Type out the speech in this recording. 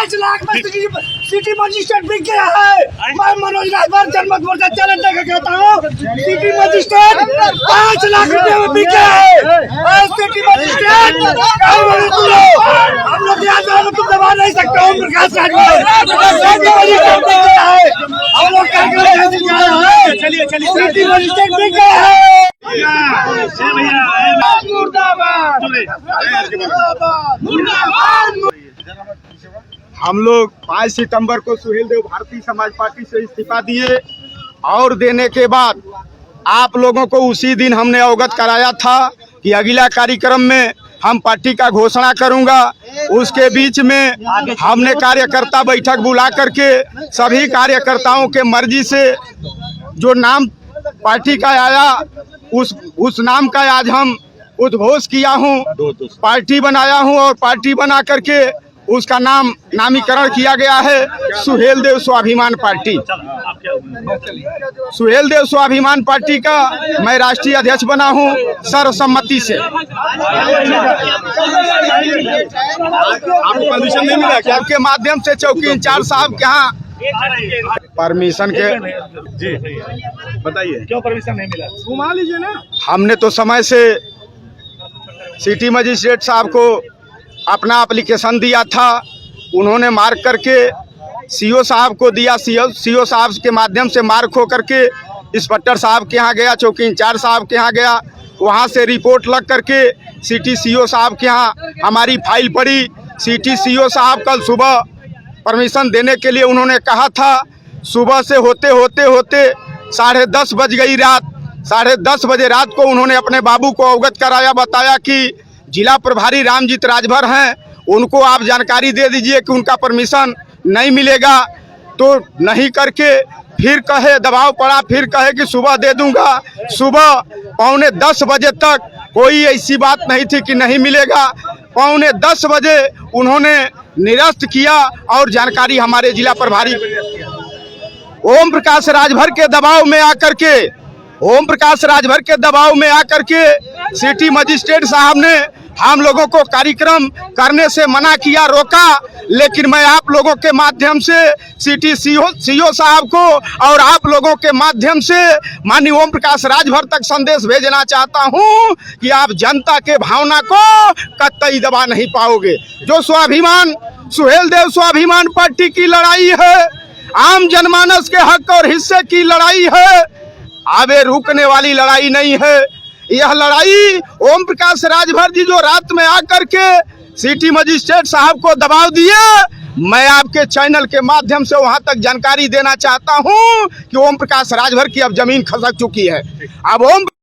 5 लाख में city magistrate बिक गया है। मैं मनोज राजभर जनमत मोर्चा चैलेंज देकर कहता हूँ, सिटी मजिस्ट्रेट 5 लाख रुपए में बिक गया है। सिटी मजिस्ट्रेट हम लोग यहाँ तुम दबा नहीं सकते हो। प्रकाश हम लोग चलिए सिटी मजिस्ट्रेट बिक गया है। हम लोग 5 सितंबर को सुहेल देव भारतीय समाज पार्टी से इस्तीफा दिए और देने के बाद आप लोगों को उसी दिन हमने अवगत कराया था कि अगला कार्यक्रम में हम पार्टी का घोषणा करूंगा। उसके बीच में हमने कार्यकर्ता बैठक बुला करके सभी कार्यकर्ताओं के मर्जी से जो नाम पार्टी का आया उस नाम का आज हम उद्घोष किया हूं, पार्टी बनाया हूं और पार्टी बना करके उसका नामीकरण किया गया है सुहेल देव स्वाभिमान पार्टी। सुहेल देव स्वाभिमान पार्टी का मैं राष्ट्रीय अध्यक्ष बना हूं सर्वसम्मति से। आपको परमिशन नहीं मिला क्या? आपके माध्यम से चौकी इंचार्ज साहब के यहाँ परमिशन के जी बताइए क्यों परमिशन नहीं मिला? घुमा लीजिए ना। हमने तो समय से सिटी मजिस्ट्रेट साहब को अपना एप्लीकेशन दिया था, उन्होंने मार्क करके सीओ साहब को दिया। सीओ साहब के माध्यम से मार्क हो करके इंस्पेक्टर साहब के यहाँ गया, चौकी इंचार्ज साहब के यहाँ गया, वहाँ से रिपोर्ट लग करके सिटी सीओ साहब के यहाँ हमारी फाइल पड़ी। सिटी सीओ साहब कल सुबह परमिशन देने के लिए उन्होंने कहा था। सुबह से होते 10:30 बज गई रात। 10:30 बजे रात को उन्होंने अपने बाबू को अवगत कराया, बताया कि जिला प्रभारी रामजीत राजभर हैं, उनको आप जानकारी दे दीजिए कि उनका परमिशन नहीं मिलेगा। तो नहीं करके फिर कहे, दबाव पड़ा, फिर कहे कि सुबह दे दूंगा। सुबह 9:45 बजे तक कोई ऐसी बात नहीं थी कि नहीं मिलेगा। 9:45 बजे उन्होंने निरस्त किया और जानकारी हमारे जिला प्रभारी ओम प्रकाश राजभर के दबाव में आकर के सिटी मजिस्ट्रेट साहब ने हम लोगों को कार्यक्रम करने से मना किया, रोका। लेकिन मैं आप लोगों के माध्यम से सिटी सीओ साहब को और आप लोगों के माध्यम से माननीय ओम प्रकाश राजभर तक संदेश भेजना चाहता हूं कि आप जनता के भावना को कतई दबा नहीं पाओगे। जो स्वाभिमान सुहेल देव स्वाभिमान पार्टी की लड़ाई है, आम जनमानस के हक और हिस्से की लड़ाई है, आगे रुकने वाली लड़ाई नहीं है। यह लड़ाई ओम प्रकाश राजभर जी जो रात में आकर के सिटी मजिस्ट्रेट साहब को दबाव दिए, मैं आपके चैनल के माध्यम से वहां तक जानकारी देना चाहता हूं कि ओम प्रकाश राजभर की अब जमीन खसक चुकी है। अब ओम